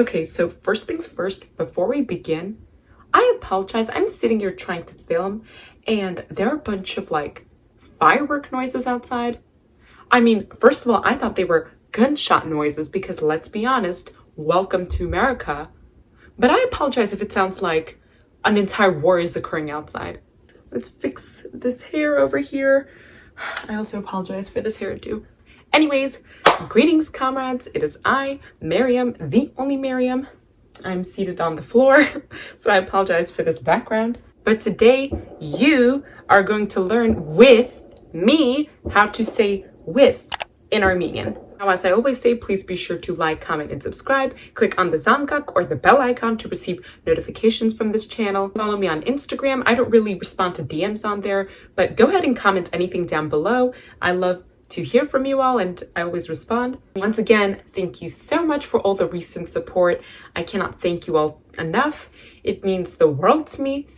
Okay, so first things first, before we begin, I apologize. I'm sitting here trying to film and there are a bunch of like firework noises outside. I mean, first of all, I thought they were gunshot noises because let's be honest, welcome to America. But I apologize if it sounds like an entire war is occurring outside. Let's fix this hair over here. I also apologize for this hairdo. Anyways, greetings comrades, it is I, Miriam, the only Miriam. I'm seated on the floor, so I apologize for this background. But today, you are going to learn with me how to say with in Armenian. Now, as I always say, please be sure to like, comment, and subscribe. Click on the zamgak or the bell icon to receive notifications from this channel. Follow me on Instagram. I don't really respond to DMs on there, but go ahead and comment anything down below. I love to hear from you all and I always respond. Once again, thank you so much for all the recent support. I cannot thank you all enough. It means the world to me.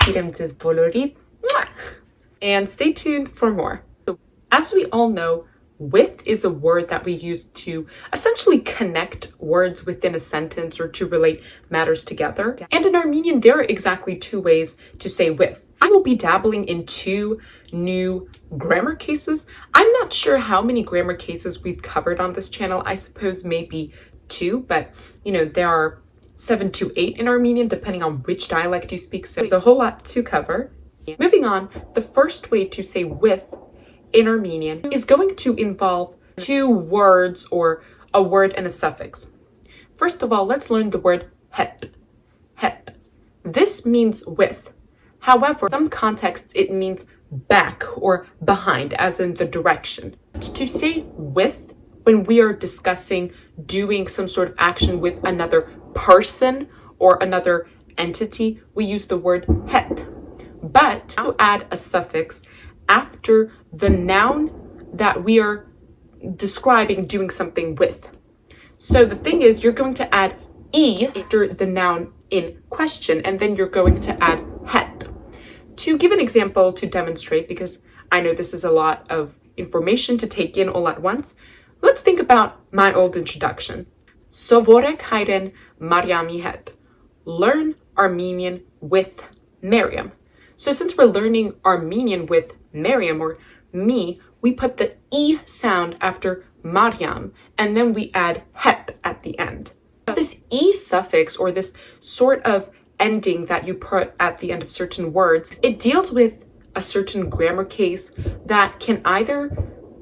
And stay tuned for more. So, as we all know, with is a word that we use to essentially connect words within a sentence or to relate matters together. And in Armenian, there are exactly two ways to say with. I will be dabbling in two new grammar cases. I'm not sure how many grammar cases we've covered on this channel. I suppose maybe two, but you know, there are 7 to 8 in Armenian, depending on which dialect you speak. So there's a whole lot to cover. Moving on, the first way to say with in Armenian is going to involve two words or a word and a suffix. First of all, let's learn the word het. Het. This means with. However, in some contexts, it means back or behind, as in the direction. To say with, when we are discussing doing some sort of action with another person or another entity, we use the word het. But to add a suffix after the noun that we are describing doing something with. So the thing is, you're going to add e after the noun in question, and then you're going to add het. To give an example to demonstrate, because I know this is a lot of information to take in all at once, let's think about my old introduction. Sovorek hayren Maryami het. Learn Armenian with Miriam. So since we're learning Armenian with Miriam or me, we put the e sound after Maryam, and then we add het at the end. This e suffix, or this sort of ending that you put at the end of certain words, it deals with a certain grammar case that can either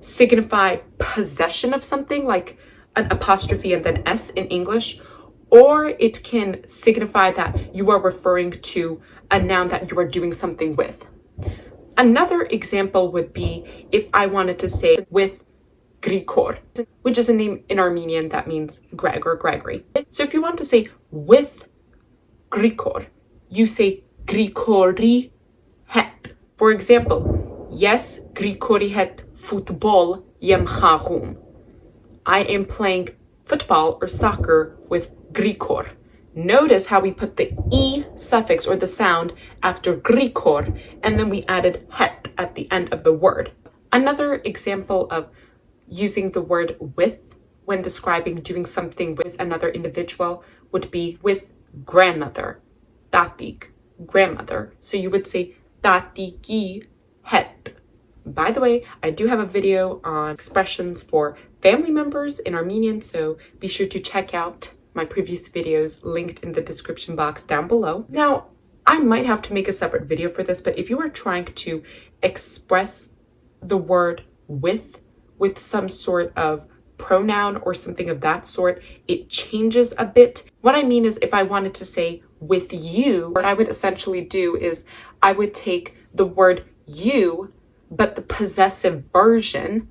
signify possession of something, like an apostrophe and then s in English, or it can signify that you are referring to a noun that you are doing something with. Another example would be if I wanted to say with Grigor, which is a name in Armenian that means Greg or Gregory. So if you want to say with Grigor, you say Grigori het. For example, yes, Grigori het football yem chachum. I am playing football or soccer with Grigor. Notice how we put the e suffix or the sound after Grigor, and then we added het at the end of the word. Another example of using the word with when describing doing something with another individual would be with grandmother, tatik, grandmother. So you would say tatiki het. By the way, I do have a video on expressions for family members in Armenian, so be sure to check out my previous videos linked in the description box down below. Now, I might have to make a separate video for this, but if you are trying to express the word with some sort of pronoun or something of that sort, it changes a bit. What I mean is, if I wanted to say with you, what I would essentially do is I would take the word you, but the possessive version,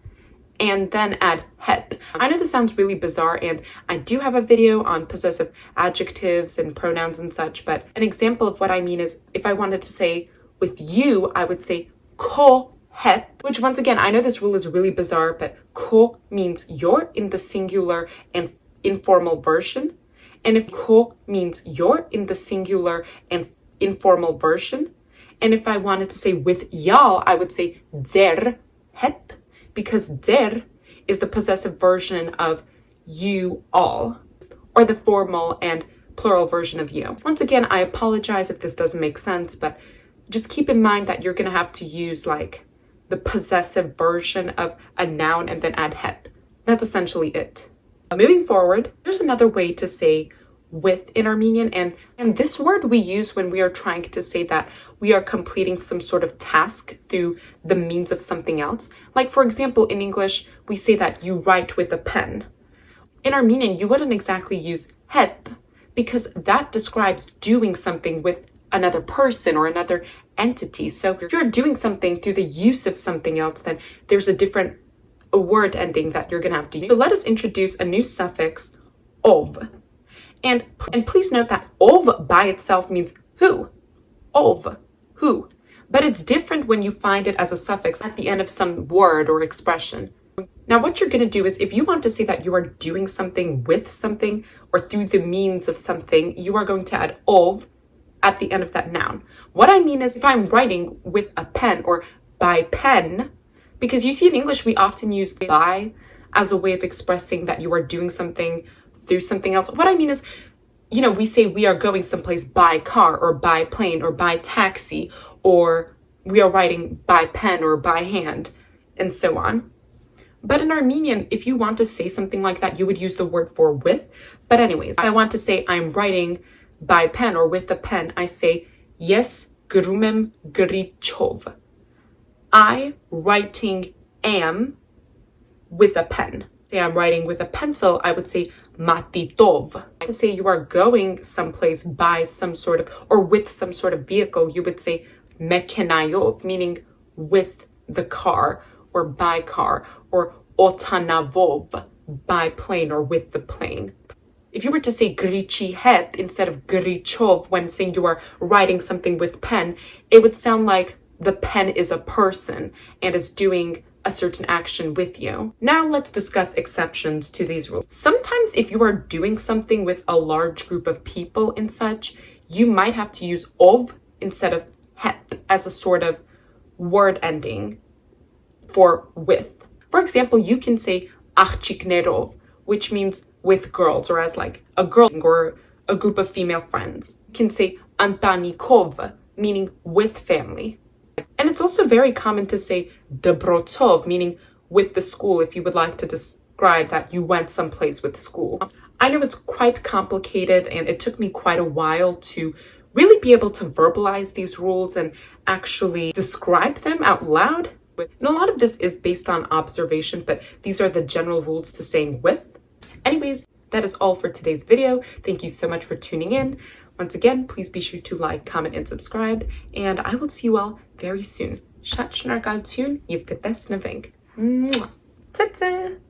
and then add het. I know this sounds really bizarre, and I do have a video on possessive adjectives and pronouns and such, but an example of what I mean is if I wanted to say with you, I would say ko het, which once again, I know this rule is really bizarre, but ko means your in the singular and informal version. And if ko means your in the singular and informal version, and if I wanted to say with y'all, I would say der het, because der is the possessive version of you all, or the formal and plural version of you. Once again, I apologize if this doesn't make sense, but just keep in mind that you're going to have to use like the possessive version of a noun and then add het. That's essentially it. Moving forward, there's another way to say with in Armenian, and this word we use when we are trying to say that we are completing some sort of task through the means of something else. Like for example, in English, we say that you write with a pen. In Armenian, you wouldn't exactly use het because that describes doing something with another person or another entity. So if you're doing something through the use of something else, then there's a different word ending that you're gonna have to use. So let us introduce a new suffix, ov. And please note that ov by itself means who. Ov, who. But it's different when you find it as a suffix at the end of some word or expression. Now what you're going to do is if you want to say that you are doing something with something or through the means of something, you are going to add ov at the end of that noun. What I mean is if I'm writing with a pen or by pen, because you see in English we often use by as a way of expressing that you are doing something through something else. What I mean is, you know, we say we are going someplace by car or by plane or by taxi, or we are writing by pen or by hand and so on. But in Armenian, if you want to say something like that, you would use the word for with. But anyways, I want to say I'm writing by pen or with a pen. I say yes grumem grichov. I writing am with a pen. Say I'm writing with a pencil, I would say matitov. To say you are going someplace by some sort of or with some sort of vehicle, you would say mekenayov, meaning with the car or by car, or otanavov, by plane or with the plane. If you were to say grichi het instead of grichov when saying you are writing something with pen, it would sound like the pen is a person and is doing a certain action with you. Now let's discuss exceptions to these rules. Sometimes if you are doing something with a large group of people and such, you might have to use ov instead of het as a sort of word ending for with. For example, you can say achchiknerov, which means with girls, or as like a girl or a group of female friends. You can say antanikov, meaning with family. And it's also very common to say dobrotsov, meaning with the school, if you would like to describe that you went someplace with school. I know it's quite complicated and it took me quite a while to really be able to verbalize these rules and actually describe them out loud. And a lot of this is based on observation, but these are the general rules to saying with. Anyways, that is all for today's video. Thank you so much for tuning in. Once again, please be sure to like, comment, and subscribe, and I will see you all very soon. Chatshnar galtun, you've Kտեսնվենք. Ta-ta!